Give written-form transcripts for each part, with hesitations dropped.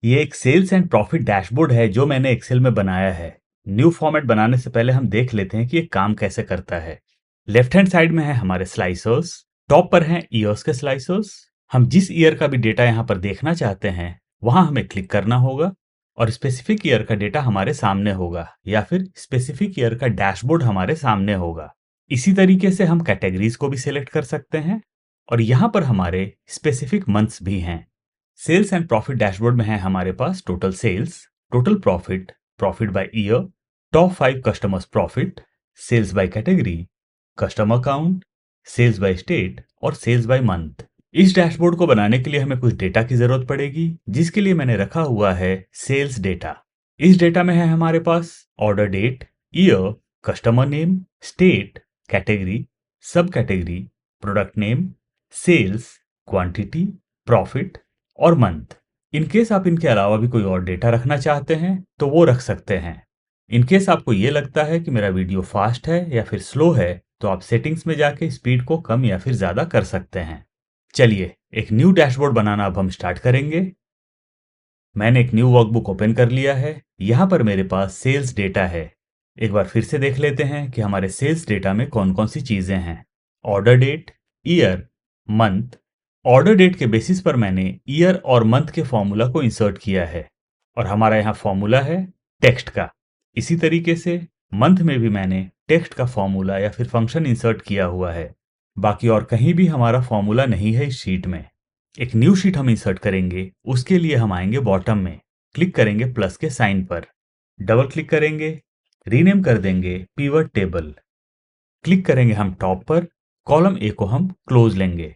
ये एक sales and profit dashboard है जो मैंने एक्सेल में बनाया है। न्यू फॉर्मेट बनाने से पहले हम देख लेते हैं कि ये काम कैसे करता है। लेफ्ट हैंड साइड में है हमारे स्लाइसर्स, टॉप पर हैं ईयर्स के स्लाइसर्स। हम जिस ईयर का भी डेटा यहाँ पर देखना चाहते हैं वहां हमें क्लिक करना होगा और स्पेसिफिक ईयर का डेटा हमारे सामने होगा या फिर स्पेसिफिक ईयर का डैशबोर्ड हमारे सामने होगा। इसी तरीके से हम कैटेगरीज को भी सिलेक्ट कर सकते हैं और यहाँ पर हमारे स्पेसिफिक मंथ्स भी हैं। सेल्स एंड प्रॉफिट डैशबोर्ड में है हमारे पास total sales, total profit, profit by year, top 5 customers profit, sales by category, customer count, sales by state और सेल्स बाय मंथ। इस डैशबोर्ड को बनाने के लिए हमें कुछ डेटा की जरूरत पड़ेगी जिसके लिए मैंने रखा हुआ है सेल्स डेटा। इस डेटा में है हमारे पास order date, year, customer name, state, category, sub category, product name, sales, quantity, profit और मंथ। इन केस आप इनके अलावा भी कोई और डेटा रखना चाहते हैं तो वो रख सकते हैं। इन केस आपको ये लगता है कि मेरा वीडियो फास्ट है या फिर स्लो है तो आप सेटिंग्स में जाके स्पीड को कम या फिर ज्यादा कर सकते हैं। चलिए एक न्यू डैशबोर्ड बनाना अब हम स्टार्ट करेंगे। मैंने एक न्यू वर्कबुक ओपन कर लिया है। यहाँ पर मेरे पास सेल्स डेटा है। एक बार फिर से देख लेते हैं कि हमारे सेल्स डेटा में कौन कौन सी चीजें हैं। Order date, year, month. Order date के बेसिस पर मैंने ईयर और मंथ के फॉर्मूला को इंसर्ट किया है और हमारा यहाँ फॉर्मूला है टेक्स्ट का। इसी तरीके से मंथ में भी मैंने टेक्स्ट का फॉर्मूला या फिर फंक्शन इंसर्ट किया हुआ है। बाकी और कहीं भी हमारा फॉर्मूला नहीं है इस शीट में। एक न्यू शीट हम इंसर्ट करेंगे, उसके लिए हम आएंगे बॉटम में, क्लिक करेंगे प्लस के साइन पर, डबल क्लिक करेंगे, रीनेम कर देंगे पिवट टेबल। क्लिक करेंगे हम टॉप पर, कॉलम ए को हम क्लोज लेंगे।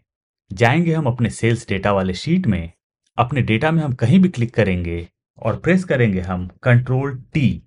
जाएंगे हम अपने सेल्स डेटा वाले शीट में, अपने डेटा में हम कहीं भी क्लिक करेंगे और प्रेस करेंगे हम कंट्रोल टी।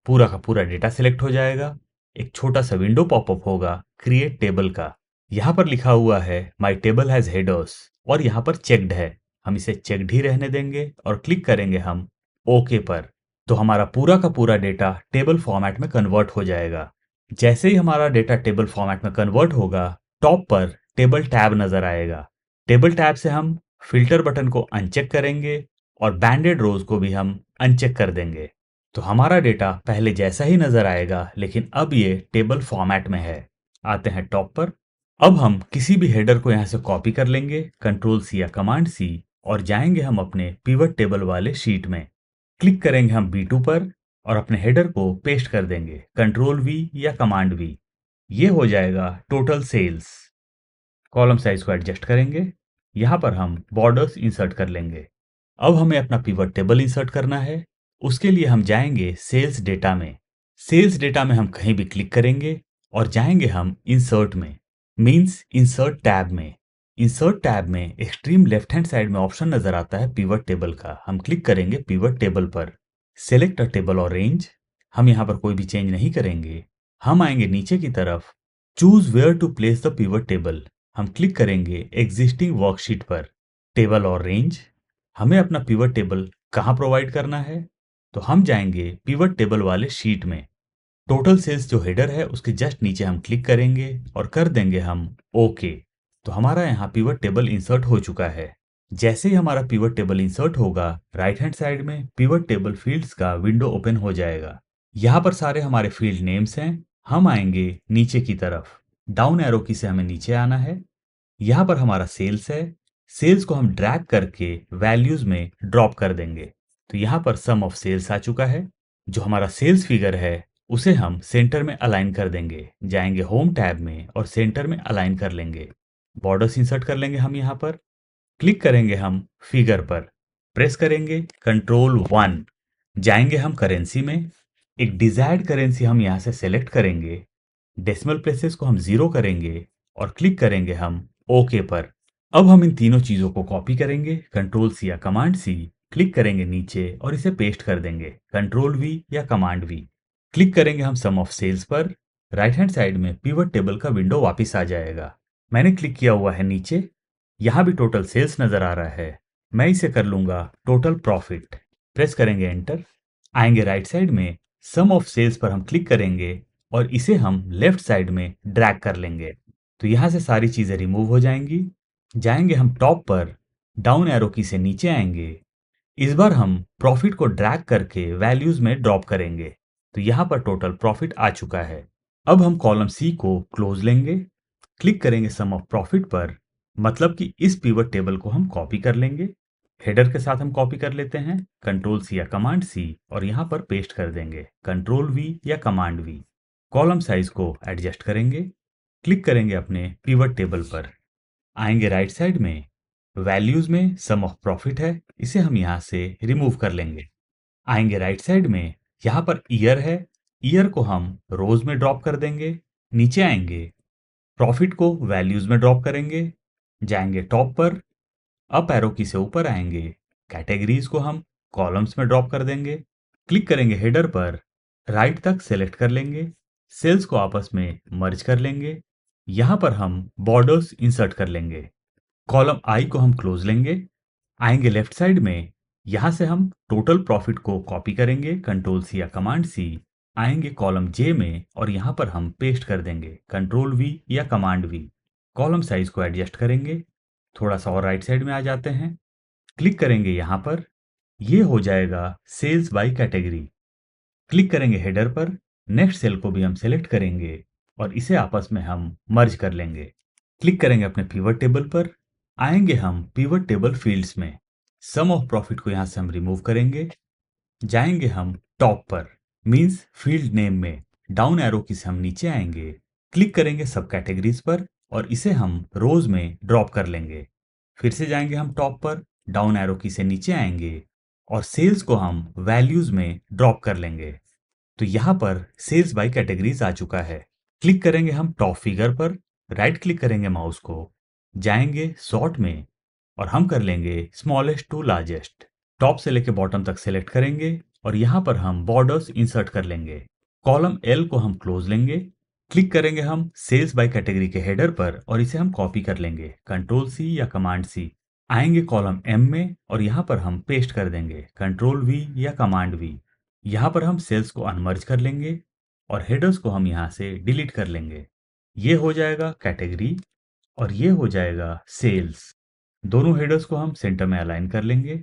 पूरा का पूरा डेटा सिलेक्ट हो जाएगा। एक छोटा सा विंडो पॉपअप होगा क्रिएट टेबल का। यहाँ पर लिखा हुआ है माई टेबल हैज हेडर्स और यहाँ पर चेक्ड है। हम इसे चेक्ड ही रहने देंगे और क्लिक करेंगे हम ओके पर। तो हमारा पूरा का पूरा डेटा टेबल फॉर्मेट में कन्वर्ट हो जाएगा। जैसे ही हमारा डेटा टेबल फॉर्मेट में कन्वर्ट होगा, टॉप पर टेबल टैब नजर आएगा। टेबल टैब से हम फिल्टर बटन को अनचेक करेंगे और बैंडेड रोज को भी हम अनचेक कर देंगे। तो हमारा डेटा पहले जैसा ही नजर आएगा लेकिन अब ये टेबल फॉर्मेट में है। आते हैं टॉप पर। अब हम किसी भी हेडर को यहाँ से कॉपी कर लेंगे कंट्रोल सी या कमांड सी और जाएंगे हम अपने पिवट टेबल वाले शीट में। क्लिक करेंगे हम B2 पर और अपने हेडर को पेस्ट कर देंगे कंट्रोल V या कमांड V। ये हो जाएगा टोटल सेल्स। कॉलम साइज को एडजस्ट करेंगे। यहाँ पर हम बॉर्डर्स इंसर्ट कर लेंगे। अब हमें अपना पिवट टेबल इंसर्ट करना है। उसके लिए हम जाएंगे सेल्स डेटा में। सेल्स डेटा में हम कहीं भी क्लिक करेंगे और जाएंगे हम इंसर्ट में, मींस इंसर्ट टैब में। इंसर्ट टैब में एक्सट्रीम लेफ्ट हैंड साइड में ऑप्शन नजर आता है पिवट टेबल का। हम क्लिक करेंगे पिवट टेबल पर। सेलेक्ट अ टेबल और रेंज। हम यहाँ पर कोई भी चेंज नहीं करेंगे। हम आएंगे नीचे की तरफ, choose where to place the pivot table. हम क्लिक करेंगे एग्जिस्टिंग वर्कशीट पर। टेबल और रेंज, हमें अपना पिवट टेबल कहाँ प्रोवाइड करना है, तो हम जाएंगे पिवट टेबल वाले शीट में। टोटल सेल्स जो हेडर है उसके जस्ट नीचे हम क्लिक करेंगे और कर देंगे हम ओके। तो हमारा यहाँ पिवट टेबल इंसर्ट हो चुका है। जैसे ही हमारा पिवट टेबल इंसर्ट होगा, राइट हैंड साइड में पिवट टेबल फील्ड्स का विंडो ओपन हो जाएगा। यहाँ पर सारे हमारे फील्ड नेम्स हैं। हम आएंगे नीचे की तरफ, डाउन एरो की से हमें नीचे आना है। यहाँ पर हमारा सेल्स है। सेल्स को हम ड्रैग करके वैल्यूज में ड्रॉप कर देंगे। तो यहाँ पर सम ऑफ सेल्स आ चुका है। जो हमारा सेल्स फिगर है उसे हम सेंटर में अलाइन कर देंगे। जाएंगे होम टैब में और सेंटर में अलाइन कर लेंगे। बॉर्डर्स इंसर्ट कर लेंगे हम यहाँ पर। क्लिक करेंगे हम फिगर पर, प्रेस करेंगे कंट्रोल 1। जाएंगे हम करेंसी में। एक डिजायर्ड करेंसी हम यहाँ से सेलेक्ट करेंगे। डेसिमल प्लेसेस को हम 0 करेंगे और क्लिक करेंगे हम ओके पर। अब हम इन तीनों चीजों को कॉपी करेंगे कंट्रोल सी या कमांड सी, क्लिक करेंगे नीचे और इसे पेस्ट कर देंगे कंट्रोल V या कमांड V। क्लिक करेंगे हम सम ऑफ सेल्स पर। राइट हैंड साइड में पिवट टेबल का विंडो वापस आ जाएगा। मैंने क्लिक किया हुआ है नीचे, यहाँ भी टोटल सेल्स नजर आ रहा है। मैं इसे कर लूंगा टोटल प्रॉफिट। प्रेस करेंगे एंटर। आएंगे राइट साइड में, सम ऑफ सेल्स पर हम क्लिक करेंगे और इसे हम लेफ्ट साइड में ड्रैग कर लेंगे। तो यहां से सारी चीजें रिमूव हो जाएंगी। जाएंगे हम टॉप पर, डाउन एरो की से नीचे आएंगे। इस बार हम प्रॉफिट को ड्रैग करके वैल्यूज में ड्रॉप करेंगे, तो यहाँ पर टोटल प्रॉफिट आ चुका है। अब हम कॉलम सी को क्लोज लेंगे, क्लिक करेंगे सम ऑफ प्रॉफिट पर, मतलब कि इस पिवट टेबल को हम कॉपी कर लेंगे। हेडर के साथ हम कॉपी कर लेते हैं, कंट्रोल सी या कमांड सी, और यहाँ पर पेस्ट कर देंगे कंट्रोल वी या कमांड वी। कॉलम साइज को एडजस्ट करेंगे, क्लिक करेंगे अपने पिवट टेबल पर, आएंगे राइट साइड में, वैल्यूज में सम ऑफ प्रॉफिट है, इसे हम यहाँ से रिमूव कर लेंगे। आएंगे राइट साइड में, यहाँ पर ईयर है, ईयर को हम रोज में ड्रॉप कर देंगे। नीचे आएंगे, प्रॉफिट को वैल्यूज में ड्रॉप करेंगे, जाएंगे टॉप पर, अप एरो की से ऊपर आएंगे, कैटेगरीज को हम कॉलम्स में ड्रॉप कर देंगे, क्लिक करेंगे हेडर पर, राइट तक सेलेक्ट कर लेंगे, सेल्स को आपस में मर्ज कर लेंगे, यहां पर हम बॉर्डर्स इंसर्ट कर लेंगे। कॉलम आई को हम क्लोज लेंगे, आएंगे लेफ्ट साइड में, यहां से हम टोटल प्रॉफिट को कॉपी करेंगे कंट्रोल सी या कमांड सी, आएंगे कॉलम जे में और यहां पर हम पेस्ट कर देंगे कंट्रोल वी या कमांड वी। कॉलम साइज को एडजस्ट करेंगे, थोड़ा सा और राइट साइड में आ जाते हैं, क्लिक करेंगे यहां पर, ये हो जाएगा सेल्स बाय कैटेगरी। क्लिक करेंगे हेडर पर, नेक्स्ट सेल को भी हम सेलेक्ट करेंगे और इसे आपस में हम मर्ज कर लेंगे। क्लिक करेंगे अपने पिवट टेबल पर, आएंगे हम पिवट टेबल फील्ड्स में, सम ऑफ प्रॉफिट को यहां से हम रिमूव करेंगे, जाएंगे हम टॉप पर, मींस फील्ड नेम में, डाउन एरो की से हम नीचे आएंगे, क्लिक करेंगे सब कैटेगरीज पर और इसे हम रोज में ड्रॉप कर लेंगे। फिर से जाएंगे हम टॉप पर, डाउन एरो की से नीचे आएंगे और सेल्स को हम वैल्यूज में ड्रॉप कर लेंगे। तो यहाँ पर सेल्स बाय कैटेगरीज आ चुका है। क्लिक करेंगे हम टॉप फिगर पर, राइट क्लिक करेंगे माउस को, जाएंगे सॉर्ट में और हम कर लेंगे स्मॉलेस्ट टू लार्जेस्ट। टॉप से लेके बॉटम तक सेलेक्ट करेंगे और यहाँ पर हम बॉर्डर्स इंसर्ट कर लेंगे। कॉलम एल को हम क्लोज लेंगे, क्लिक करेंगे हम सेल्स बाय कैटेगरी के हेडर पर और इसे हम कॉपी कर लेंगे कंट्रोल सी या कमांड सी, आएंगे कॉलम एम में और यहाँ पर हम पेस्ट कर देंगे कंट्रोल वी या कमांड वी। यहाँ पर हम सेल्स को अनमर्ज कर लेंगे और हेडर्स को हम यहाँ से डिलीट कर लेंगे। ये हो जाएगा कैटेगरी और ये हो जाएगा सेल्स। दोनों हेडर्स को हम सेंटर में अलाइन कर लेंगे,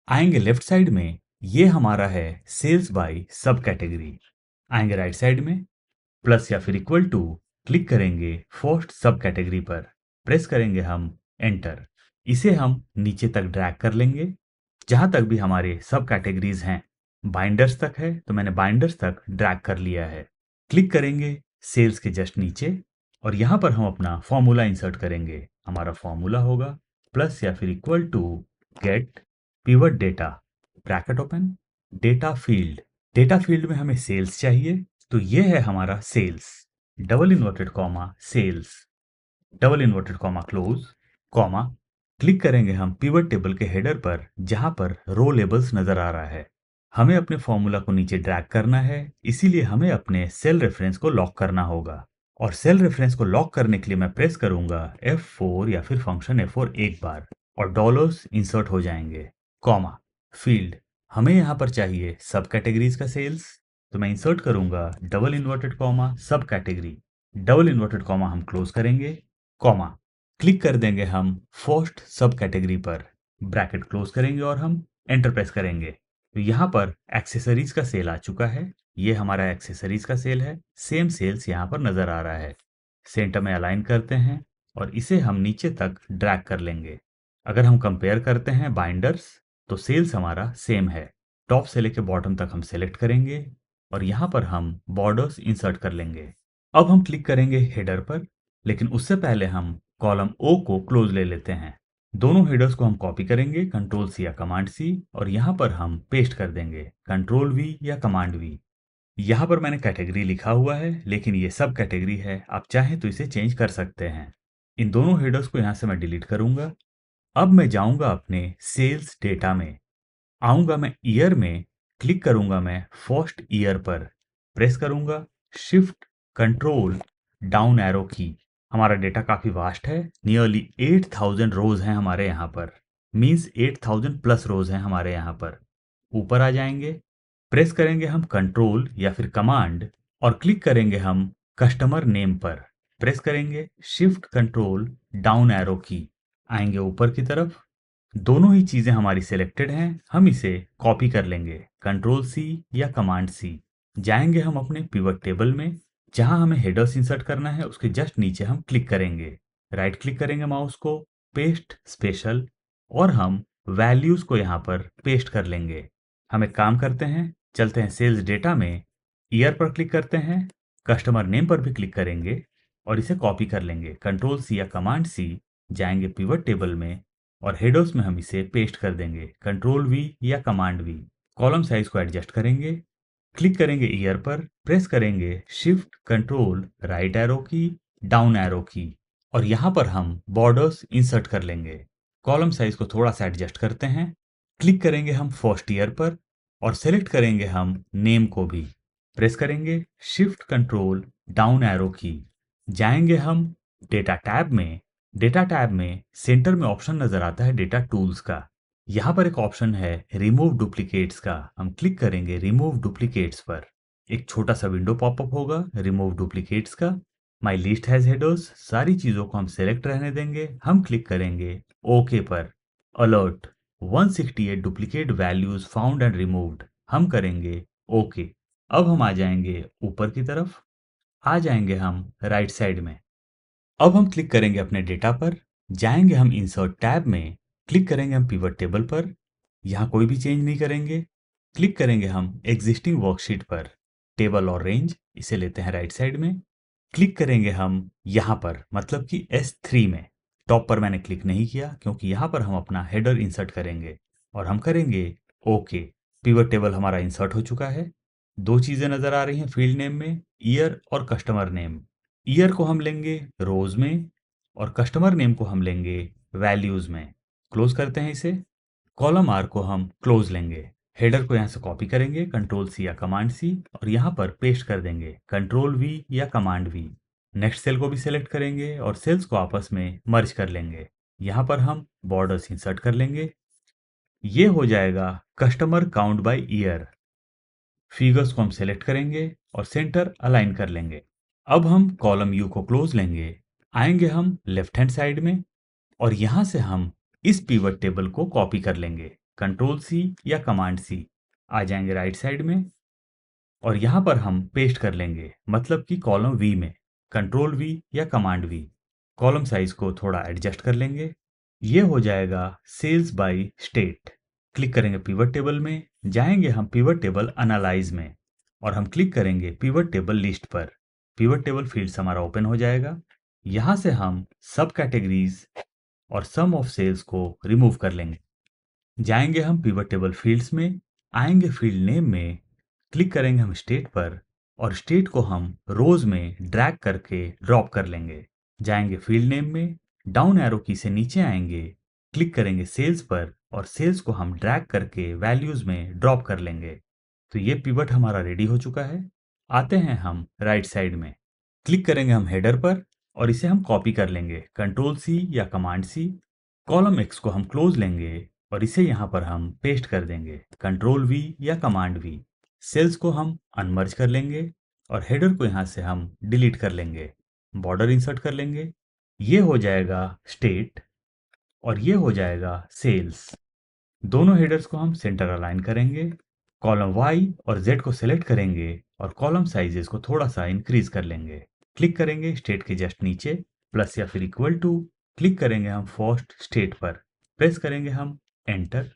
आएंगे लेफ्ट साइड में, ये हमारा है सेल्स बाय सब कैटेगरी। आएंगे राइट साइड में, प्लस या फिर इक्वल टू, क्लिक करेंगे फर्स्ट सब कैटेगरी पर, प्रेस करेंगे हम एंटर। इसे हम नीचे तक ड्रैग कर लेंगे, जहां तक भी हमारे सब कैटेगरीज हैं, बाइंडर्स तक है तो मैंने बाइंडर्स तक ड्रैग कर लिया है। क्लिक करेंगे सेल्स के जस्ट नीचे और यहां पर हम अपना फॉर्मूला इंसर्ट करेंगे। हमारा फॉर्मूला होगा प्लस या फिर equal to get pivot data, bracket open, data field. Data field में हमें सेल्स चाहिए, तो ये है हमारा sales, double inverted comma sales, double inverted comma close, comma. Click करेंगे हम पिवट टेबल के हेडर पर जहां पर रो लेबल्स नजर आ रहा है। हमें अपने फॉर्मूला को नीचे ड्रैग करना है, इसीलिए हमें अपने सेल रेफरेंस को लॉक करना होगा। और सेल रेफरेंस को लॉक करने के लिए मैं प्रेस करूंगा F4 या फिर फंक्शन F4 एक बार और डॉलर्स इंसर्ट हो जाएंगे, कॉमा फील्ड। हमें यहाँ पर चाहिए सब कैटेगरीज का सेल्स, तो मैं इंसर्ट करूंगा डबल इन्वर्टेड कॉमा सब कैटेगरी, डबल इन्वर्टेड कॉमा हम क्लोज करेंगे, कॉमा। क्लिक कर देंगे हम फर्स्ट सब कैटेगरी पर, ब्रैकेट क्लोज करेंगे और हम एंटर प्रेस करेंगे। तो यहाँ पर एक्सेसरीज का सेल आ चुका है, ये हमारा एक्सेसरीज का सेल है, सेम सेल्स यहाँ पर नजर आ रहा है। सेंटर में अलाइन करते हैं और इसे हम नीचे तक ड्रैग कर लेंगे। अगर हम कंपेयर करते हैं बाइंडर्स, तो सेल्स हमारा सेम है। टॉप से लेके बॉटम तक हम सेलेक्ट करेंगे और यहाँ पर हम बॉर्डर्स इंसर्ट कर लेंगे। अब हम क्लिक करेंगे हेडर पर, लेकिन उससे पहले हम कॉलम ओ को क्लोज ले लेते हैं। दोनों हेडर्स को हम कॉपी करेंगे कंट्रोल सी या कमांड सी और यहाँ पर हम पेस्ट कर देंगे कंट्रोल वी या कमांड वी। यहाँ पर मैंने कैटेगरी लिखा हुआ है, लेकिन ये सब कैटेगरी है, आप चाहें तो इसे चेंज कर सकते हैं। इन दोनों हेडर्स को यहाँ से मैं डिलीट करूंगा। अब मैं जाऊंगा अपने सेल्स डेटा में, आऊंगा मैं ईयर में, क्लिक करूंगा मैं फर्स्ट ईयर पर, प्रेस करूंगा शिफ्ट कंट्रोल डाउन एरो की। हमारा डेटा काफी वास्ट है, नियरली 8000 रोज हैं हमारे यहाँ पर, मींस 8000 प्लस रोज हैं हमारे यहाँ पर। ऊपर आ जाएंगे, प्रेस करेंगे हम कंट्रोल या फिर कमांड और क्लिक करेंगे हम कस्टमर नेम पर, प्रेस करेंगे शिफ्ट कंट्रोल डाउन एरो की, आएंगे ऊपर की तरफ, दोनों ही चीजें हमारी सिलेक्टेड हैं, हम इसे कॉपी कर लेंगे। कंट्रोल सी या कमांड सी, जाएंगे हम अपने पिवट टेबल में, जहां हमें हेडर्स इंसर्ट करना है उसके जस्ट नीचे हम क्लिक करेंगे, राइट क्लिक करेंगे माउस को, पेस्ट स्पेशल, और हम वैल्यूज को यहाँ पर पेस्ट कर लेंगे। हम एक काम करते हैं, चलते हैं सेल्स डेटा में, ईयर पर क्लिक करते हैं, कस्टमर नेम पर भी क्लिक करेंगे और इसे कॉपी कर लेंगे। कंट्रोल सी या कमांड सी, जाएंगे पिवट टेबल में और हेडर्स में हम इसे पेस्ट कर देंगे। कंट्रोल वी या कमांड वी, कॉलम साइज को एडजस्ट करेंगे, क्लिक करेंगे ईयर पर, प्रेस करेंगे शिफ्ट कंट्रोल राइट एरो की, डाउन एरो की, और यहां पर हम बॉर्डर्स इंसर्ट कर लेंगे। कॉलम साइज को थोड़ा सा एडजस्ट करते हैं, क्लिक करेंगे हम फर्स्ट ईयर पर और सेलेक्ट करेंगे हम नेम को भी, प्रेस करेंगे शिफ्ट कंट्रोल डाउन एरो की, जाएंगे हम डेटा टैब में। डेटा टैब में सेंटर में ऑप्शन नजर आता है डेटा टूल्स का, यहाँ पर एक ऑप्शन है रिमूव डुप्लीकेट्स का, हम क्लिक करेंगे रिमूव डुप्लीकेट्स पर। एक छोटा सा विंडो पॉपअप होगा रिमूव डुप्लीकेट्स का। माई लिस्ट हैज हेडर्स, सारी चीजों को हम सेलेक्ट रहने देंगे, हम क्लिक करेंगे ओके पर। Alert 168 duplicate values found and removed, हम करेंगे ओके। अब हम आ जाएंगे ऊपर की तरफ, आ जाएंगे हम राइट साइड में। अब हम क्लिक करेंगे अपने डेटा पर, जाएंगे हम इंसर्ट टैब में, क्लिक करेंगे हम पिवट टेबल पर, यहाँ कोई भी चेंज नहीं करेंगे, क्लिक करेंगे हम एग्जिस्टिंग वर्कशीट पर, टेबल और रेंज इसे लेते हैं राइट साइड में, क्लिक करेंगे हम यहाँ पर मतलब कि S3 में। टॉप पर मैंने क्लिक नहीं किया क्योंकि यहाँ पर हम अपना हेडर इंसर्ट करेंगे और हम करेंगे ओके। पिवट टेबल हमारा इंसर्ट हो चुका है। दो चीजें नजर आ रही हैं फील्ड नेम में, ईयर और कस्टमर नेम। ईयर को हम लेंगे रोज में और कस्टमर नेम को हम लेंगे वैल्यूज में। क्लोज करते हैं इसे, कॉलम आर को हम क्लोज लेंगे। हेडर को यहाँ से कॉपी करेंगे कंट्रोल सी या कमांड सी और यहाँ पर पेस्ट कर देंगे कंट्रोल वी या कमांड वी। नेक्स्ट सेल को भी सिलेक्ट करेंगे और सेल्स को आपस में मर्ज कर लेंगे। यहाँ पर हम बॉर्डर्स इंसर्ट कर लेंगे। ये हो जाएगा customer count by year. Figures को हम सेलेक्ट करेंगे और सेंटर अलाइन कर लेंगे। अब हम कॉलम यू को क्लोज लेंगे, आएंगे हम लेफ्ट हैंड साइड में और यहां से हम इस पिवट टेबल को कॉपी कर लेंगे। कंट्रोल सी या कमांड सी, आ जाएंगे राइट साइड में और यहां पर हम पेस्ट कर लेंगे मतलब कि कॉलम वी में। कंट्रोल वी या कमांड वी, कॉलम साइज को थोड़ा एडजस्ट कर लेंगे। ये हो जाएगा सेल्स बाय स्टेट। क्लिक करेंगे पिवट टेबल में, जाएंगे हम पिवट टेबल एनालाइज में और हम क्लिक करेंगे पिवट टेबल लिस्ट पर। पिवट टेबल फील्ड्स हमारा ओपन हो जाएगा। यहां से हम सब कैटेगरीज और सम ऑफ सेल्स को रिमूव कर लेंगे। जाएंगे हम पिवट टेबल फील्ड्स में, आएंगे फील्ड नेम में, क्लिक करेंगे हम स्टेट पर और स्टेट को हम रोज में ड्रैग करके ड्रॉप कर लेंगे। जाएंगे फील्ड नेम में, डाउन एरो की से नीचे आएंगे, क्लिक करेंगे सेल्स पर और सेल्स को हम ड्रैग करके वैल्यूज में ड्रॉप कर लेंगे। तो ये पिवट हमारा रेडी हो चुका है। आते हैं हम राइट साइड में, क्लिक करेंगे हम हेडर पर और इसे हम कॉपी कर लेंगे कंट्रोल सी या कमांड सी। कॉलम एक्स को हम क्लोज लेंगे और इसे यहाँ पर हम पेस्ट कर देंगे कंट्रोल वी या कमांड वी। सेल्स को हम अनमर्ज कर लेंगे और हेडर को यहाँ से हम डिलीट कर लेंगे। बॉर्डर इंसर्ट कर लेंगे, ये हो जाएगा स्टेट और ये हो जाएगा सेल्स। दोनों हेडर्स को हम सेंटर अलाइन करेंगे, कॉलम Y और Z को सिलेक्ट करेंगे और कॉलम साइजेस को थोड़ा सा इंक्रीज कर लेंगे। क्लिक करेंगे स्टेट के जस्ट नीचे प्लस या फिर इक्वल टू, क्लिक करेंगे हम फर्स्ट स्टेट पर, प्रेस करेंगे हम एंटर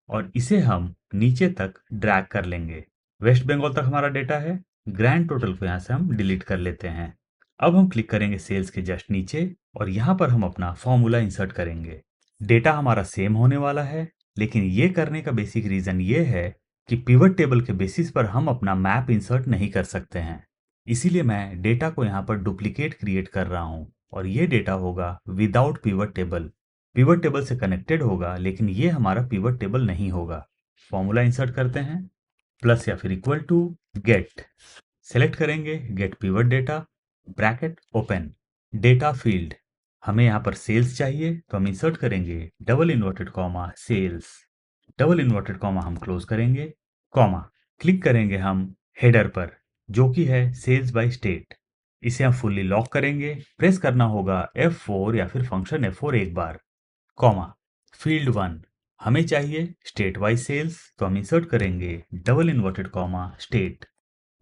और इसे हम नीचे तक ड्रैग कर लेंगे। वेस्ट बंगाल तक हमारा डेटा है। ग्रैंड टोटल को यहाँ से हम डिलीट कर लेते हैं। अब हम क्लिक करेंगे सेल्स के जस्ट नीचे और यहाँ पर हम अपना फॉर्मूला इंसर्ट करेंगे। डेटा हमारा सेम होने वाला है, लेकिन ये करने का बेसिक रीजन ये है कि पिवट टेबल के बेसिस पर हम अपना मैप इंसर्ट नहीं कर सकते हैं। इसीलिए मैं डेटा को यहाँ पर डुप्लीकेट क्रिएट कर रहा हूँ और ये डेटा होगा without pivot table. Pivot table से कनेक्टेड होगा लेकिन ये हमारा पिवट टेबल नहीं होगा। फॉर्मूला इंसर्ट करते हैं, प्लस या फिर इक्वल टू गेट, सेलेक्ट करेंगे get pivot data, bracket open, data field, हमें यहाँ पर सेल्स चाहिए तो हम इंसर्ट करेंगे double inverted comma sales, double inverted comma हम क्लोज करेंगे, कॉमा, क्लिक करेंगे हम हेडर पर जो कि है सेल्स बाय स्टेट। इसे हम फुल्ली लॉक करेंगे, प्रेस करना होगा F4 या फिर फंक्शन F4 एक बार, कॉमा, फील्ड 1 हमें चाहिए स्टेट वाइज सेल्स, तो हम इंसर्ट करेंगे double inverted comma state,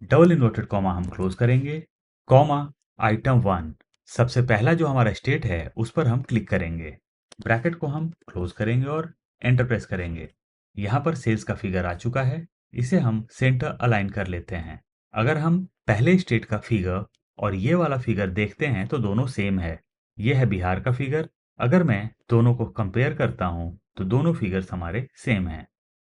double inverted comma हम क्लोज करेंगे, कॉमा आइटम 1 सबसे पहला जो हमारा स्टेट है उस पर हम क्लिक करेंगे, ब्रैकेट को हम क्लोज करेंगे और एंटर प्रेस करेंगे। यहाँ पर सेल्स का फिगर आ चुका है, इसे हम सेंटर अलाइन कर लेते हैं। अगर हम पहले स्टेट का फिगर और ये वाला फिगर देखते हैं तो दोनों सेम है। ये है बिहार का फिगर, अगर मैं दोनों को कंपेयर करता हूं तो दोनों फिगर्स हमारे सेम हैं।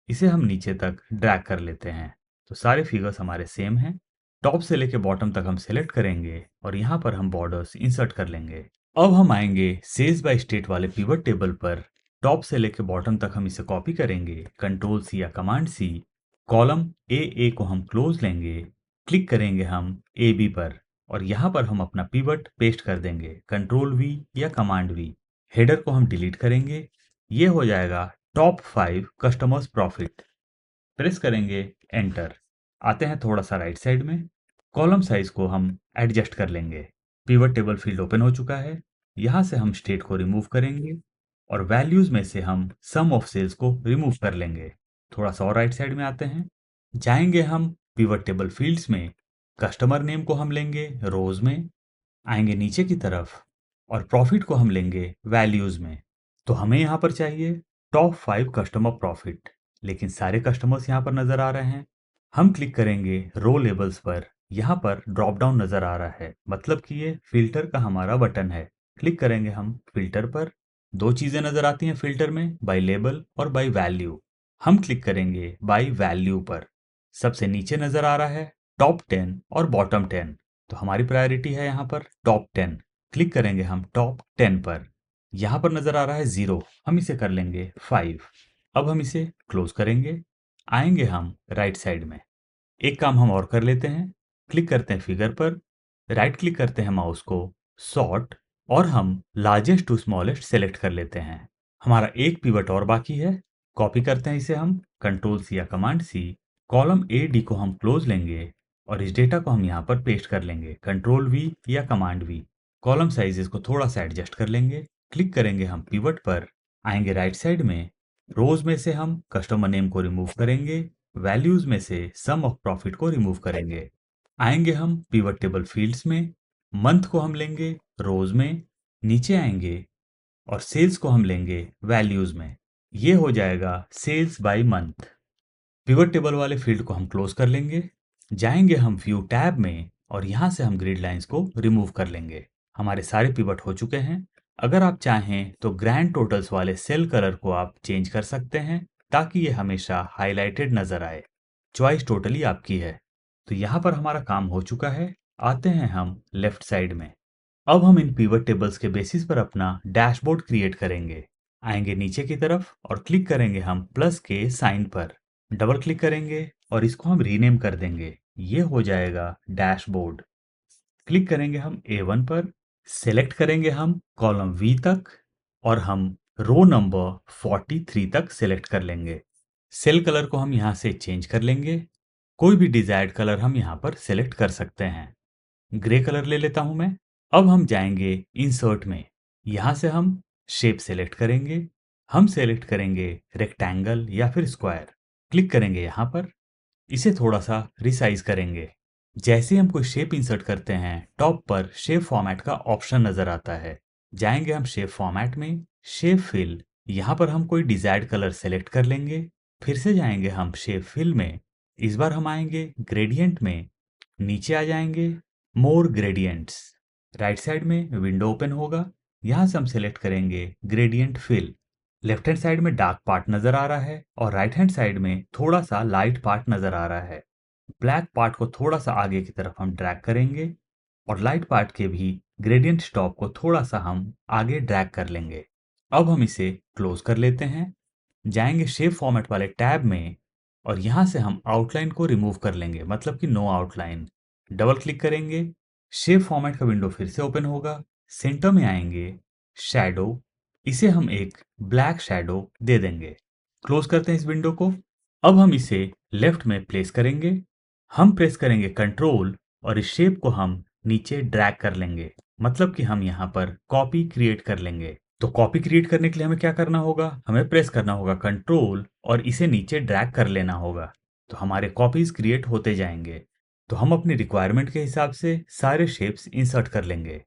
इसे हम नीचे तक ड्रैग कर लेते हैं तो सारे फिगर्स हमारे सेम हैं। टॉप से लेके बॉटम तक हम सेलेक्ट करेंगे और यहाँ पर हम बॉर्डर्स इंसर्ट कर लेंगे। अब हम आएंगे सेल्स बाय स्टेट वाले पिवट टेबल पर, टॉप से लेके बॉटम तक हम इसे कॉपी करेंगे, कंट्रोल सी या कमांड सी, कॉलम ए को हम क्लोज लेंगे, क्लिक करेंगे हम ए बी पर और यहाँ पर हम अपना पिवट पेस्ट कर देंगे, कंट्रोल वी या कमांड वी। हेडर को हम डिलीट करेंगे, ये हो जाएगा टॉप 5 कस्टमर्स प्रॉफिट। प्रेस करेंगे एंटर। आते हैं थोड़ा सा राइट साइड में, कॉलम साइज को हम एडजस्ट कर लेंगे। पिवट टेबल फील्ड ओपन हो चुका है, यहाँ से हम स्टेट को रिमूव करेंगे और वैल्यूज में से हम सम ऑफ सेल्स को रिमूव कर लेंगे। थोड़ा सा और राइट साइड में आते हैं, जाएंगे हम पिवट टेबल फील्ड्स में, कस्टमर नेम को हम लेंगे रोज में, आएंगे नीचे की तरफ और प्रॉफिट को हम लेंगे वैल्यूज में। तो हमें यहाँ पर चाहिए टॉप 5 कस्टमर प्रॉफिट, लेकिन सारे कस्टमर्स यहाँ पर नजर आ रहे हैं। हम क्लिक करेंगे रो लेबल्स पर, यहाँ पर ड्रॉप डाउन नजर आ रहा है, मतलब कि ये फिल्टर का हमारा बटन है। क्लिक करेंगे हम फिल्टर पर, दो चीजें नजर आती हैं फिल्टर में, बाय लेबल और बाय वैल्यू। हम क्लिक करेंगे बाय वैल्यू पर, सबसे नीचे नजर आ रहा है टॉप 10 और बॉटम 10, तो हमारी प्रायोरिटी है यहाँ पर टॉप 10। क्लिक करेंगे हम टॉप 10 पर, यहाँ पर नजर आ रहा है 0, हम इसे कर लेंगे 5। अब हम इसे क्लोज करेंगे, आएंगे हम राइट साइड में, एक काम हम और कर लेते हैं, क्लिक करते हैं फिगर पर, राइट क्लिक करते हैं माउस को, सॉर्ट, और हम लार्जेस्ट टू स्मॉलेस्ट सेलेक्ट कर लेते हैं। हमारा एक पिवट और बाकी है, कॉपी करते हैं इसे हम, कंट्रोल सी या command C, column A D को हम क्लोज लेंगे और इस डेटा को हम यहाँ पर पेस्ट कर लेंगे, कंट्रोल वी या कमांड वी। कॉलम साइजेस को थोड़ा सा एडजस्ट कर लेंगे, क्लिक करेंगे हम पिवट पर, आएंगे राइट साइड में, रोज में से हम कस्टमर नेम को रिमूव करेंगे, वैल्यूज में से सम ऑफ प्रॉफिट को रिमूव करेंगे। आएंगे हम पिवट टेबल फील्ड्स में, मंथ को हम लेंगे रोज में, नीचे आएंगे और सेल्स को हम लेंगे वैल्यूज में, ये हो जाएगा sales by month. Pivot table वाले फील्ड को हम क्लोज कर लेंगे, जाएंगे हम व्यू टैब में और यहां से हम ग्रिड लाइंस को रिमूव कर लेंगे। हमारे सारे पिवट हो चुके हैं। अगर आप चाहें तो ग्रैंड टोटल्स वाले सेल कलर को आप चेंज कर सकते हैं ताकि ये हमेशा हाईलाइटेड नजर आए। चॉइस टोटली आपकी है। तो यहाँ पर हमारा काम हो चुका है। आते हैं हम लेफ्ट साइड में। अब हम इन पिवट टेबल्स के बेसिस पर अपना डैशबोर्ड क्रिएट करेंगे। आएंगे नीचे की तरफ और क्लिक करेंगे हम प्लस के साइन पर, डबल क्लिक करेंगे और इसको हम रीनेम कर देंगे, ये हो जाएगा डैशबोर्ड। क्लिक करेंगे हम A1 पर, सेलेक्ट करेंगे हम कॉलम वी तक और हम रो नंबर 43 तक सेलेक्ट कर लेंगे। सेल कलर को हम यहाँ से चेंज कर लेंगे, कोई भी डिजायर्ड कलर हम यहाँ पर सेलेक्ट कर सकते हैं। ग्रे कलर ले लेता हूं मैं। अब हम जाएंगे इंसर्ट में, यहां से हम शेप सेलेक्ट करेंगे, हम सेलेक्ट करेंगे रेक्टेंगल या फिर स्क्वायर, क्लिक करेंगे यहां पर, इसे थोड़ा सा रिसाइज करेंगे। जैसे हम कोई शेप इंसर्ट करते हैं टॉप पर शेप फॉर्मेट का ऑप्शन नजर आता है, जाएंगे हम शेप फॉर्मेट में, शेप फिल, यहां पर हम कोई डिजायर्ड कलर सेलेक्ट कर लेंगे, फिर से जाएंगे हम शेप फिल में, इस बार हम आएंगे ग्रेडियंट में, नीचे आ जाएंगे मोर ग्रेडियंट्स, राइट साइड में विंडो ओपन होगा, यहां से हम सेलेक्ट करेंगे gradient fill. Left hand side में डार्क पार्ट नजर आ रहा है और राइट हैंड साइड में थोड़ा सा लाइट पार्ट नजर आ रहा है। ब्लैक पार्ट को थोड़ा सा आगे की तरफ हम ड्रैग करेंगे और लाइट पार्ट के भी ग्रेडियंट स्टॉप को थोड़ा सा हम आगे ड्रैग कर लेंगे। अब हम इसे क्लोज कर लेते हैं, जाएंगे शेप फॉर्मेट वाले टैब में और यहां से हम आउटलाइन को रिमूव कर लेंगे, मतलब कि नो आउटलाइन। डबल क्लिक करेंगे, शेप फॉर्मेट का विंडो फिर से ओपन होगा, सेंटर में आएंगे, शैडो, इसे हम एक ब्लैक शैडो दे देंगे। क्लोज करते हैं इस विंडो को। अब हम इसे लेफ्ट में प्लेस करेंगे, हम प्रेस करेंगे कंट्रोल और इस शेप को हम नीचे ड्रैग कर लेंगे, मतलब कि हम यहाँ पर कॉपी क्रिएट कर लेंगे। तो कॉपी क्रिएट करने के लिए हमें क्या करना होगा, हमें प्रेस करना होगा कंट्रोल और इसे नीचे ड्रैग कर लेना होगा। तो हमारे कॉपीज क्रिएट होते जाएंगे। तो हम अपनी रिक्वायरमेंट के हिसाब से सारे शेप्स इंसर्ट कर लेंगे।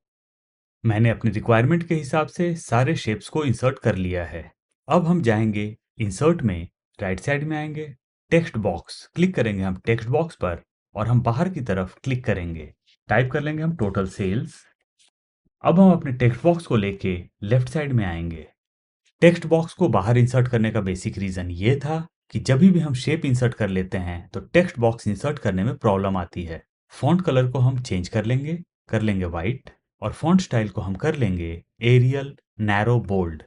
मैंने अपनी रिक्वायरमेंट के हिसाब से सारे शेप्स को इंसर्ट कर लिया है। अब हम जाएंगे इंसर्ट में, राइट साइड में आएंगे, टेक्स्ट बॉक्स क्लिक करेंगे हम टेक्स्ट बॉक्स पर और हम बाहर की तरफ क्लिक करेंगे। टाइप कर लेंगे हम टोटल सेल्स। अब हम अपने टेक्स्ट बॉक्स को लेके लेफ्ट साइड में आएंगे। टेक्स्ट बॉक्स को बाहर इंसर्ट करने का बेसिक रीजन ये था कि जब भी हम शेप इंसर्ट कर लेते हैं तो टेक्स्ट बॉक्स इंसर्ट करने में प्रॉब्लम आती है। फॉन्ट कलर को हम चेंज कर लेंगे वाइट, और फॉन्ट स्टाइल को हम कर लेंगे एरियल नैरो बोल्ड।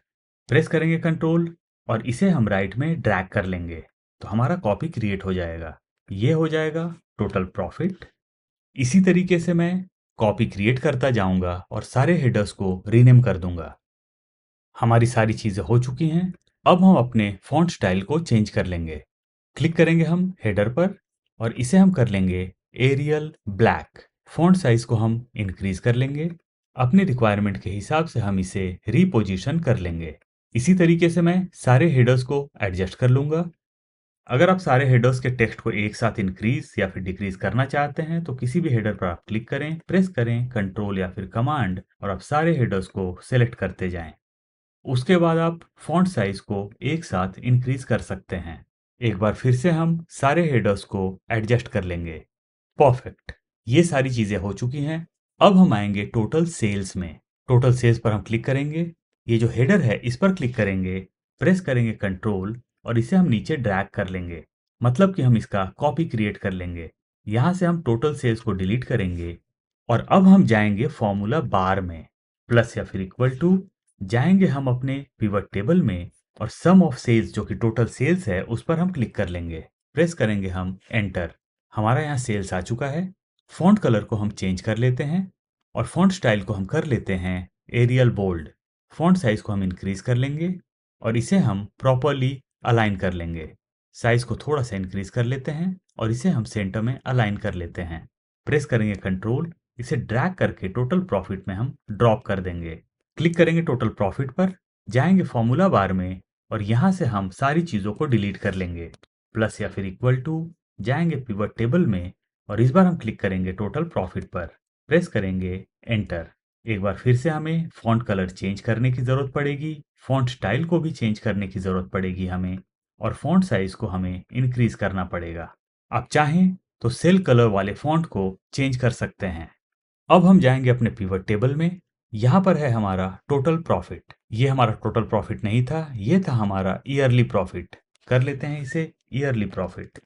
प्रेस करेंगे कंट्रोल और इसे हम राइट में ड्रैग कर लेंगे तो हमारा कॉपी क्रिएट हो जाएगा। ये हो जाएगा टोटल प्रॉफिट। इसी तरीके से मैं कॉपी क्रिएट करता जाऊंगा और सारे हेडर्स को रीनेम कर दूंगा। हमारी सारी चीजें हो चुकी हैं। अब हम अपने फॉन्ट स्टाइल को चेंज कर लेंगे। क्लिक करेंगे हम हेडर पर और इसे हम कर लेंगे एरियल ब्लैक। फॉन्ट साइज को हम इंक्रीज कर लेंगे। अपनी रिक्वायरमेंट के हिसाब से हम इसे रीपोजिशन कर लेंगे। इसी तरीके से मैं सारे हेडर्स को एडजस्ट कर लूंगा। अगर आप सारे हेडर्स के टेक्स्ट को एक साथ इंक्रीज या फिर डिक्रीज करना चाहते हैं तो किसी भी हेडर पर आप क्लिक करें, प्रेस करें कंट्रोल या फिर कमांड और आप सारे हेडर्स को सेलेक्ट करते जाएं। उसके बाद आप फॉन्ट साइज को एक साथ इंक्रीज कर सकते हैं। एक बार फिर से हम सारे हेडर्स को एडजस्ट कर लेंगे। परफेक्ट, ये सारी चीजें हो चुकी हैं। अब हम आएंगे टोटल सेल्स में। टोटल सेल्स पर हम क्लिक करेंगे। ये जो हेडर है इस पर क्लिक करेंगे, प्रेस करेंगे कंट्रोल और इसे हम नीचे ड्रैग कर लेंगे, मतलब कि हम इसका कॉपी क्रिएट कर लेंगे। यहां से हम टोटल सेल्स को डिलीट करेंगे और अब हम जाएंगे फॉर्मूला बार में, प्लस या फिर इक्वल टू, जाएंगे हम अपने पिवट टेबल में और सम ऑफ सेल्स जो कि टोटल सेल्स है उस पर हम क्लिक कर लेंगे। प्रेस करेंगे हम एंटर। हमारा यहाँ सेल्स आ चुका है। फॉन्ट कलर को हम चेंज कर लेते हैं और फॉन्ट स्टाइल को हम कर लेते हैं एरियल बोल्ड। फॉन्ट साइज को हम इंक्रीज कर लेंगे और इसे हम प्रॉपरली अलाइन कर लेंगे। साइज को थोड़ा सा इंक्रीज कर लेते हैं और इसे हम सेंटर में अलाइन कर लेते हैं। प्रेस करेंगे कंट्रोल, इसे ड्रैग करके टोटल प्रॉफिट में हम ड्रॉप कर देंगे। क्लिक करेंगे टोटल प्रॉफिट पर, जाएंगे फॉर्मूला बार में और यहां से हम सारी चीजों को डिलीट कर लेंगे। प्लस या फिर इक्वल टू, जाएंगे पिवट टेबल में और इस बार हम क्लिक करेंगे टोटल प्रॉफिट पर, प्रेस करेंगे एंटर। एक बार फिर से हमें फॉन्ट कलर चेंज करने की जरूरत पड़ेगी, फॉन्ट स्टाइल को भी चेंज करने की जरूरत पड़ेगी हमें, और फॉन्ट साइज को हमें इंक्रीज करना पड़ेगा। आप चाहें तो सेल कलर वाले फॉन्ट को चेंज कर सकते हैं। अब हम जाएंगे अपने पिवट टेबल में। यहां पर है हमारा टोटल प्रॉफिट। ये हमारा टोटल प्रॉफिट नहीं था, ये था हमारा ईयरली प्रॉफिट। कर लेते हैं इसे ईयरली प्रॉफिट।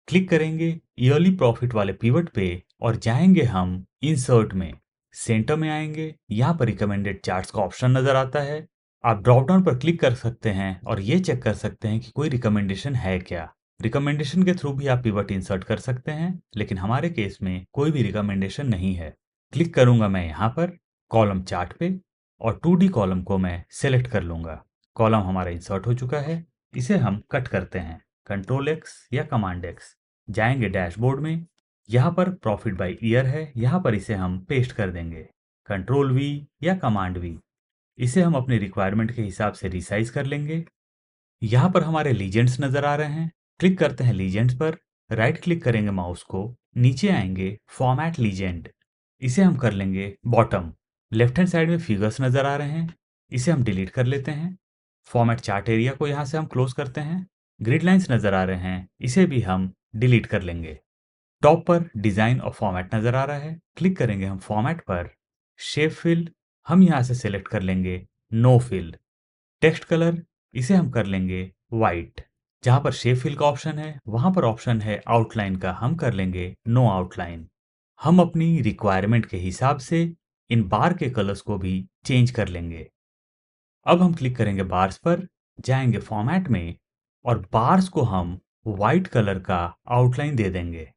क्लिक करेंगे ईयरली प्रॉफिट वाले पिवट पे और जाएंगे हम इंसर्ट में। सेंटर में आएंगे, यहाँ पर रिकमेंडेड चार्ट्स का ऑप्शन नजर आता है। आप ड्रॉप डाउन पर क्लिक कर सकते हैं और ये चेक कर सकते हैं कि कोई रिकमेंडेशन है क्या। रिकमेंडेशन के थ्रू भी आप पिवट इंसर्ट कर सकते हैं, लेकिन हमारे केस में कोई भी रिकमेंडेशन नहीं है। क्लिक करूंगा मैं यहाँ पर कॉलम चार्ट पे और 2D कॉलम को मैं सेलेक्ट कर लूंगा। कॉलम हमारा इंसर्ट हो चुका है। इसे हम कट करते हैं, कंट्रोल एक्स या कमांड एक्स। जाएंगे डैशबोर्ड में, यहाँ पर प्रॉफिट बाय ईयर है, यहाँ पर इसे हम पेस्ट कर देंगे। कंट्रोल वी या कमांड वी, इसे हम अपनी रिक्वायरमेंट के हिसाब से रिसाइज कर लेंगे। यहाँ पर हमारे लीजेंड्स नजर आ रहे हैं। क्लिक करते हैं लीजेंड्स पर, राइट क्लिक करेंगे माउस को, नीचे आएंगे फॉर्मेट लीजेंड, इसे हम कर लेंगे बॉटम। लेफ्ट हैंड साइड में फिगर्स नजर आ रहे हैं, इसे हम डिलीट कर लेते हैं। फॉर्मेट चार्ट एरिया को यहाँ से हम क्लोज करते हैं। ग्रिड लाइंस नजर आ रहे हैं, इसे भी हम डिलीट कर लेंगे। टॉप पर डिजाइन और फॉर्मेट नजर आ रहा है, क्लिक करेंगे हम फॉर्मेट पर। शेप फिल हम यहाँ से सेलेक्ट कर लेंगे नो फिल। टेक्स्ट कलर इसे हम कर लेंगे वाइट। जहां पर शेप फिल का ऑप्शन है वहां पर ऑप्शन है आउटलाइन का, हम कर लेंगे नो आउटलाइन। हम अपनी रिक्वायरमेंट के हिसाब से इन बार के कलर्स को भी चेंज कर लेंगे। अब हम क्लिक करेंगे बार्स पर, जाएंगे फॉर्मेट में और बार्स को हम वाइट कलर का आउटलाइन दे देंगे।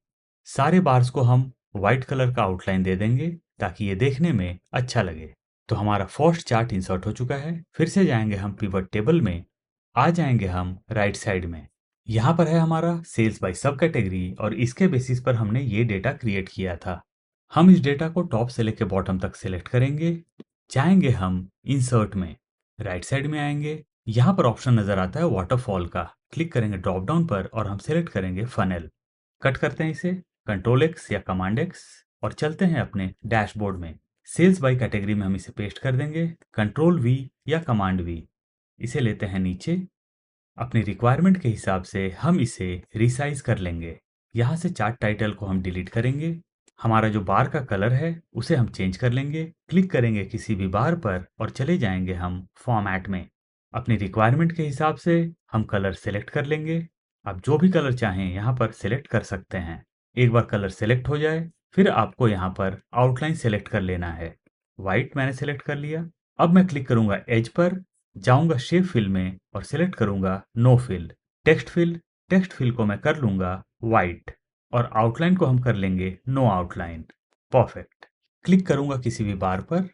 सारे बार्स को हम वाइट कलर का आउटलाइन दे देंगे ताकि ये देखने में अच्छा लगे। तो हमारा फर्स्ट चार्ट इंसर्ट हो चुका है। फिर से जाएंगे हम पिवट टेबल में, आ जाएंगे हम राइट साइड में। यहाँ पर है हमारा सेल्स बाय सब कैटेगरी और इसके बेसिस पर हमने ये डेटा क्रिएट किया था। हम इस डेटा को टॉप से लेकर बॉटम तक सिलेक्ट करेंगे। जाएंगे हम इंसर्ट में, राइट साइड में आएंगे, यहाँ पर ऑप्शन नजर आता है वाटरफॉल का। क्लिक करेंगे ड्रॉप डाउन पर और हम सेलेक्ट करेंगे फनल। कट करते हैं इसे कंट्रोल एक्स या कमांड एक्स और चलते हैं अपने डैशबोर्ड में। सेल्स बाय कैटेगरी में हम इसे पेस्ट कर देंगे, कंट्रोल वी या कमांड वी। इसे लेते हैं नीचे। अपनी रिक्वायरमेंट के हिसाब से हम इसे रिसाइज कर लेंगे। यहाँ से चार्ट टाइटल को हम डिलीट करेंगे। हमारा जो बार का कलर है उसे हम चेंज कर लेंगे। क्लिक करेंगे किसी भी बार पर और चले जाएंगे हम फॉर्मेट में। अपनी रिक्वायरमेंट के हिसाब से हम कलर सेलेक्ट कर लेंगे। आप जो भी कलर चाहें यहाँ पर सेलेक्ट कर सकते हैं। एक बार कलर सेलेक्ट हो जाए फिर आपको यहाँ पर आउटलाइन सेलेक्ट कर लेना है। व्हाइट मैंने सेलेक्ट कर लिया। अब मैं क्लिक करूंगा एज पर, जाऊंगा शेप फिल में और सिलेक्ट करूंगा नो फिल। टेक्स्ट फिल को मैं कर लूंगा वाइट और आउटलाइन को हम कर लेंगे नो आउटलाइन। परफेक्ट। क्लिक करूंगा किसी भी बार पर,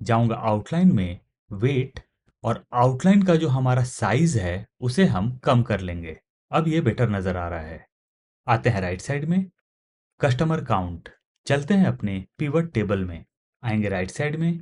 जाऊंगा आउटलाइन में, वेट और आउटलाइन का जो हमारा साइज है उसे हम कम कर लेंगे। अब ये बेटर नजर आ रहा है। आते हैं राइट साइड में, कस्टमर काउंट। चलते हैं अपने पिवट टेबल में, आएंगे राइट साइड में।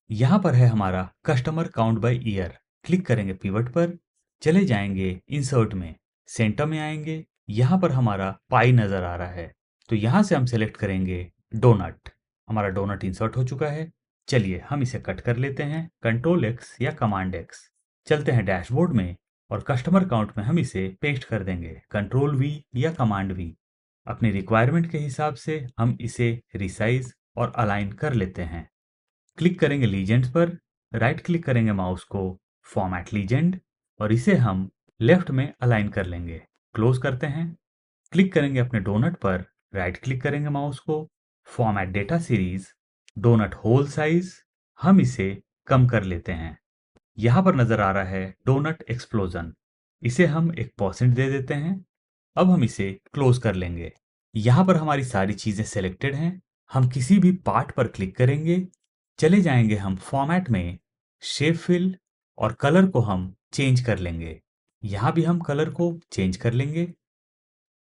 यहाँ पर है हमारा customer count by year. Click करेंगे पिवट पर, चले जाएंगे इंसर्ट में, सेंटर में आएंगे। यहाँ पर हमारा पाई नजर आ रहा है तो यहाँ से हम सेलेक्ट करेंगे डोनट। हमारा डोनट इंसर्ट हो चुका है। चलिए हम इसे कट कर लेते हैं, कंट्रोल एक्स या कमांड एक्स। चलते हैं डैशबोर्ड में और कस्टमर काउंट में हम इसे पेस्ट कर देंगे, कंट्रोल वी या कमांड वी। अपनी रिक्वायरमेंट के हिसाब से हम इसे रिसाइज और अलाइन कर लेते हैं। क्लिक करेंगे लीजेंड्स पर, राइट क्लिक करेंगे माउस को, फॉर्मेट लीजेंड और इसे हम लेफ्ट में अलाइन कर लेंगे। क्लोज करते हैं। क्लिक करेंगे अपने डोनट पर, राइट क्लिक करेंगे माउस को, format data series, donut hole size. हम इसे कम कर लेते हैं। यहां पर नजर आ रहा है डोनट एक्सप्लोजन। इसे हम 1% दे देते हैं। अब हम इसे क्लोज कर लेंगे। यहाँ पर हमारी सारी चीजें सेलेक्टेड हैं। हम किसी भी पार्ट पर क्लिक करेंगे, चले जाएंगे हम फॉर्मेट में, शेप फिल और कलर को हम चेंज कर लेंगे। यहाँ भी हम कलर को चेंज कर लेंगे।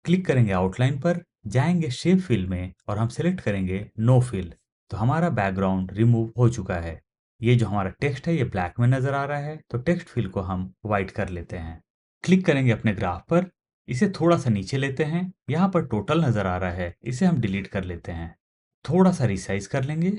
क्लिक करेंगे आउटलाइन पर, जाएंगे शेप फिल में और हम सेलेक्ट करेंगे नो फिल। तो हमारा बैकग्राउंड रिमूव हो चुका है। ये जो हमारा टेक्स्ट है ये ब्लैक में नजर आ रहा है तो टेक्स्ट फिल को हम व्हाइट कर लेते हैं। क्लिक करेंगे अपने ग्राफ पर, इसे थोड़ा सा नीचे लेते हैं। यहाँ पर टोटल नजर आ रहा है, इसे हम डिलीट कर लेते हैं। थोड़ा सा रिसाइज कर लेंगे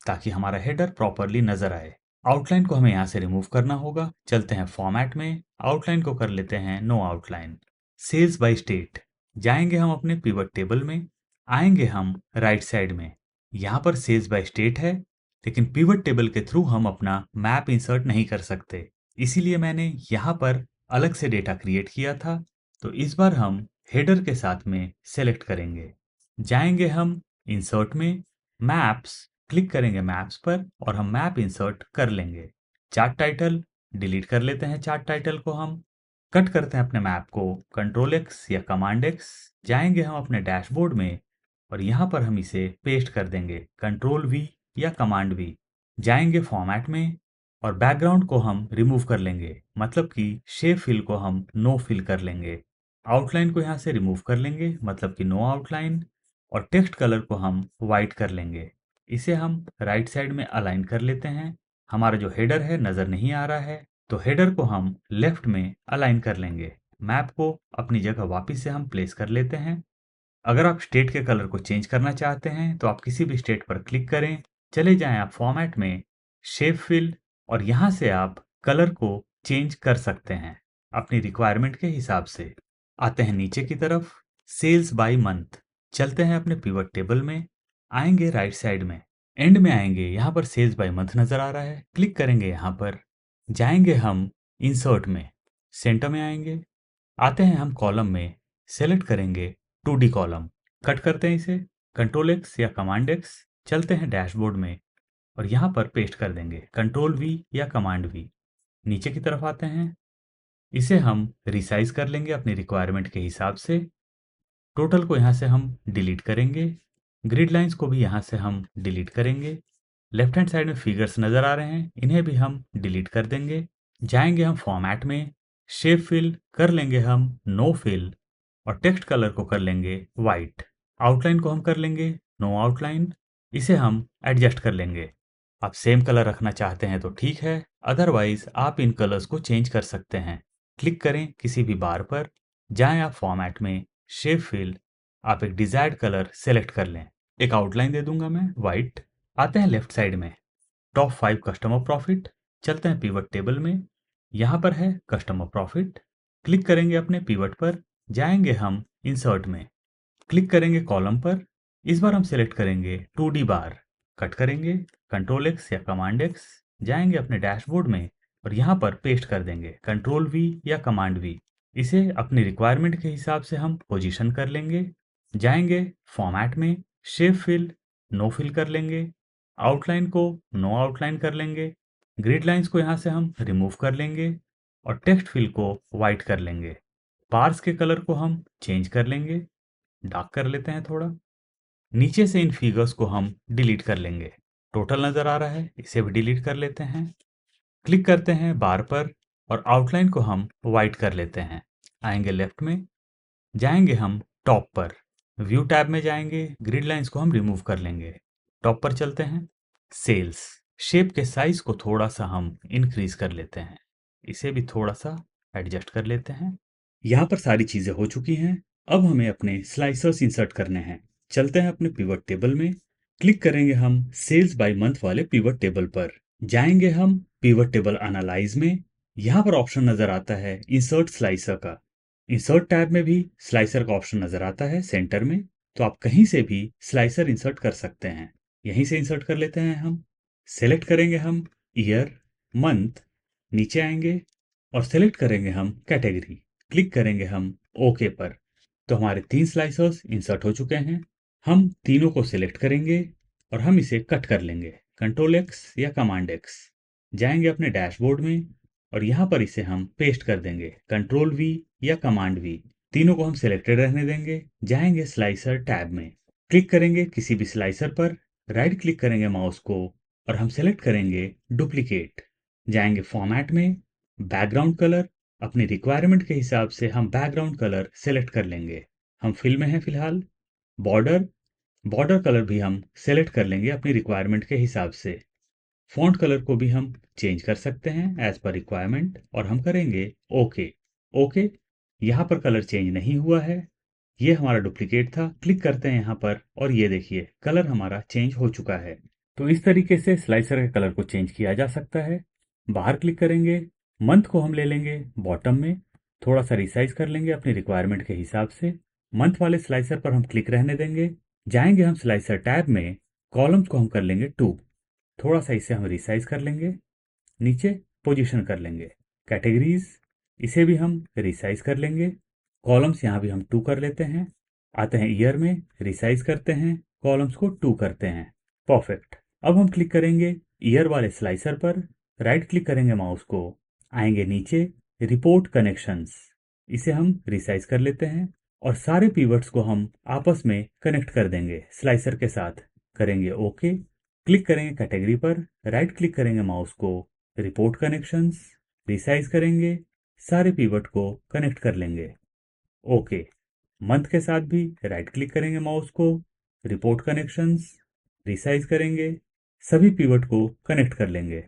ताकि हमारा हेडर प्रॉपरली नजर आए। आउटलाइन को हमें यहाँ से रिमूव करना होगा। चलते हैं फॉर्मेट में, आउटलाइन को कर लेते हैं no outline. Sales by state, जाएंगे हम अपने पिवट टेबल में, आएंगे हम राइट साइड में। यहाँ पर सेल्स बाय स्टेट है लेकिन पिवट टेबल के थ्रू हम अपना मैप इंसर्ट नहीं कर सकते, इसीलिए मैंने यहाँ पर अलग से डेटा क्रिएट किया था। तो इस बार हम हेडर के साथ में सेलेक्ट करेंगे। जाएंगे हम इंसर्ट में, मैप्स, क्लिक करेंगे मैप्स पर और हम मैप इंसर्ट कर लेंगे। चार्ट टाइटल डिलीट कर लेते हैं। चार्ट टाइटल को हम कट करते हैं अपने मैप को, कंट्रोल एक्स या कमांड एक्स। जाएंगे हम अपने डैशबोर्ड में और यहाँ पर हम इसे पेस्ट कर देंगे, कंट्रोल वी या कमांड वी। जाएंगे फॉर्मेट में और बैकग्राउंड को हम रिमूव कर लेंगे, मतलब कि शेप फिल को हम नो फिल कर लेंगे। आउटलाइन को यहाँ से रिमूव कर लेंगे, मतलब कि नो आउटलाइन। और टेक्स्ट कलर को हम वाइट कर लेंगे। इसे हम राइट साइड में अलाइन कर लेते हैं। हमारा जो हेडर है नजर नहीं आ रहा है तो हेडर को हम लेफ्ट में अलाइन कर लेंगे। मैप को अपनी जगह वापस से हम प्लेस कर लेते हैं। अगर आप स्टेट के कलर को चेंज करना चाहते हैं तो आप किसी भी स्टेट पर क्लिक करें, चले जाएं आप फॉर्मेट में, शेप फिल और यहाँ से आप कलर को चेंज कर सकते हैं अपनी रिक्वायरमेंट के हिसाब से। आते हैं नीचे की तरफ, सेल्स बाय मंथ। चलते हैं अपने पिवट टेबल में, आएंगे राइट साइड में, एंड में आएंगे, यहाँ पर सेल्स बाय मंथ नजर आ रहा है। क्लिक करेंगे यहाँ पर, जाएंगे हम इंसर्ट में, सेंटर में आएंगे, आते हैं हम कॉलम में, सेलेक्ट करेंगे 2D कॉलम। कट करते हैं इसे, कंट्रोल एक्स या कमांड एक्स। चलते हैं डैशबोर्ड में और यहाँ पर पेस्ट कर देंगे, कंट्रोल वी या कमांड वी। नीचे की तरफ आते हैं, इसे हम रिसाइज कर लेंगे अपनी रिक्वायरमेंट के हिसाब से। टोटल को यहाँ से हम डिलीट करेंगे, ग्रिड लाइंस को भी यहाँ से हम डिलीट करेंगे। लेफ्ट हैंड साइड में फिगर्स नजर आ रहे हैं, इन्हें भी हम डिलीट कर देंगे। जाएंगे हम फॉर्मेट में, शेप फिल कर लेंगे हम नो फिल और टेक्स्ट कलर को कर लेंगे वाइट। आउटलाइन को हम कर लेंगे नो आउटलाइन। इसे हम एडजस्ट कर लेंगे। आप सेम कलर रखना चाहते हैं तो ठीक है, अदरवाइज आप इन कलर्स को चेंज कर सकते हैं। क्लिक करें किसी भी बार पर, जाएं आप फॉर्मेट में, शेप फिल, आप एक डिजायर्ड कलर सेलेक्ट कर लें। एक आउटलाइन दे दूंगा मैं, वाइट। आते हैं लेफ्ट साइड में, टॉप 5 कस्टमर प्रॉफिट। चलते हैं पिवट टेबल में, यहाँ पर है कस्टमर प्रॉफिट। क्लिक करेंगे अपने पिवट पर, जाएंगे हम इंसर्ट में, क्लिक करेंगे कॉलम पर। इस बार हम सेलेक्ट करेंगे 2D बार, कट करेंगे कंट्रोल एक्स या कमांड एक्स, जाएंगे अपने डैशबोर्ड में और यहाँ पर पेस्ट कर देंगे कंट्रोल वी या कमांड वी। इसे अपनी रिक्वायरमेंट के हिसाब से हम पोजीशन कर लेंगे। जाएंगे फॉर्मेट में, शेप फिल नो फिल कर लेंगे, आउटलाइन को नो आउटलाइन कर लेंगे, ग्रिड लाइंस को यहाँ से हम रिमूव कर लेंगे और टेक्स्ट फिल को वाइट कर लेंगे। बार्स के कलर को हम चेंज कर लेंगे, डार्क कर लेते हैं थोड़ा। नीचे से इन फिगर्स को हम डिलीट कर लेंगे। टोटल नजर आ रहा है, इसे भी डिलीट कर लेते हैं। क्लिक करते हैं बार पर और आउटलाइन को हम वाइट कर लेते हैं। आएंगे लेफ्ट में, जाएंगे हम टॉप पर, व्यू टैब में जाएंगे, ग्रिड लाइंस को हम रिमूव कर लेंगे। टॉप पर चलते हैं, सेल्स, शेप के साइज को थोड़ा सा हम इंक्रीज कर लेते हैं। इसे भी थोड़ा सा एडजस्ट कर लेते हैं। यहाँ पर सारी चीजें हो चुकी हैं। अब हमें अपने स्लाइसर्स इंसर्ट करने हैं। चलते हैं अपने पिवट टेबल में, क्लिक करेंगे हम सेल्स बाय मंथ वाले पिवट टेबल पर, जाएंगे हम पिवट टेबल एनालाइज में। यहाँ पर ऑप्शन नजर आता है इंसर्ट स्लाइसर का। इंसर्ट टैब में भी स्लाइसर का ऑप्शन नजर आता है सेंटर में, तो आप कहीं से भी स्लाइसर इंसर्ट कर सकते हैं। यहीं से इंसर्ट कर लेते हैं हम। सेलेक्ट करेंगे हम ईयर, मंथ, नीचे आएंगे और सेलेक्ट करेंगे हम कैटेगरी, क्लिक करेंगे हम ओके पर। तो हमारे 3 स्लाइसर्स इंसर्ट हो चुके हैं। हम तीनों को सिलेक्ट करेंगे और हम इसे कट कर लेंगे कंट्रोल एक्स या कमांड एक्स। जाएंगे अपने डैशबोर्ड में और यहाँ पर इसे हम पेस्ट कर देंगे कंट्रोल वी या कमांड वी। तीनों को हम सिलेक्टेड रहने देंगे। जाएंगे स्लाइसर टैब में, क्लिक करेंगे किसी भी स्लाइसर पर, राइट क्लिक करेंगे माउस को और हम सेलेक्ट करेंगे डुप्लीकेट। जाएंगे फॉर्मेट में, बैकग्राउंड कलर, अपनी रिक्वायरमेंट के हिसाब से हम बैकग्राउंड कलर सेलेक्ट कर लेंगे। हम फिल में हैं फिलहाल। बॉर्डर, बॉर्डर कलर भी हम सेलेक्ट कर लेंगे अपनी रिक्वायरमेंट के हिसाब से। फॉन्ट कलर को भी हम चेंज कर सकते हैं एज पर रिक्वायरमेंट और हम करेंगे ओके। ओके, यहाँ पर कलर चेंज नहीं हुआ है, ये हमारा डुप्लीकेट था। क्लिक करते हैं यहाँ पर और ये देखिए कलर हमारा चेंज हो चुका है। तो इस तरीके से स्लाइसर के कलर को चेंज किया जा सकता है। बाहर क्लिक करेंगे, मंथ को हम ले लेंगे बॉटम में, थोड़ा सा रिसाइज कर लेंगे अपनी रिक्वायरमेंट के हिसाब से। मंथ वाले स्लाइसर पर हम क्लिक रहने देंगे। जाएंगे हम स्लाइसर टैब में, कॉलम्स को हम कर लेंगे 2, थोड़ा सा इसे हम रिसाइज कर लेंगे, नीचे पोजीशन कर लेंगे। कैटेगरीज, इसे भी हम रिसाइज कर लेंगे। कॉलम्स यहाँ भी हम 2 कर लेते हैं। आते हैं ईयर में, रिसाइज करते हैं, कॉलम्स को 2 करते हैं। परफेक्ट। अब हम क्लिक करेंगे ईयर वाले स्लाइसर पर, राइट क्लिक करेंगे माउस को, आएंगे नीचे रिपोर्ट कनेक्शंस, इसे हम रिसाइज कर लेते हैं और सारे पीवर्ड्स को हम आपस में कनेक्ट कर देंगे स्लाइसर के साथ। करेंगे ओके। क्लिक करेंगे कैटेगरी पर, राइट क्लिक करेंगे माउस को, रिपोर्ट कनेक्शंस, रिसाइज करेंगे, सारे पीवर्ड को कनेक्ट कर लेंगे। ओके। मंथ के साथ भी राइट क्लिक करेंगे माउस को, रिपोर्ट कनेक्शंस, रिसाइज करेंगे, सभी पिवट को कनेक्ट कर लेंगे।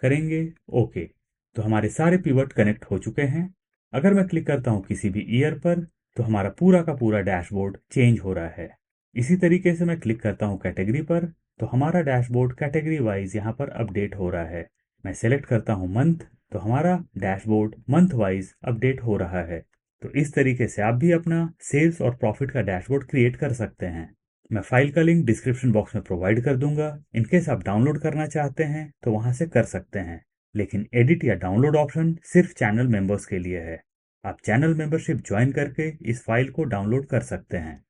करेंगे ओके। तो हमारे सारे पिवट कनेक्ट हो चुके हैं। अगर मैं क्लिक करता हूं किसी भी ईयर पर तो हमारा पूरा का पूरा डैशबोर्ड चेंज हो रहा है। इसी तरीके से मैं क्लिक करता हूं कैटेगरी पर तो हमारा डैशबोर्ड कैटेगरी वाइज यहाँ पर अपडेट हो रहा है। मैं सेलेक्ट करता हूं मंथ तो हमारा डैशबोर्ड मंथ वाइज अपडेट हो रहा है। तो इस तरीके से आप भी अपना सेल्स और प्रॉफिट का डैशबोर्ड क्रिएट कर सकते हैं। मैं फाइल का लिंक डिस्क्रिप्शन बॉक्स में प्रोवाइड कर दूंगा। इनकेस आप डाउनलोड करना चाहते हैं तो वहां से कर सकते हैं, लेकिन एडिट या डाउनलोड ऑप्शन सिर्फ चैनल मेंबर्स के लिए है। आप चैनल मेंबरशिप ज्वाइन करके इस फाइल को डाउनलोड कर सकते हैं।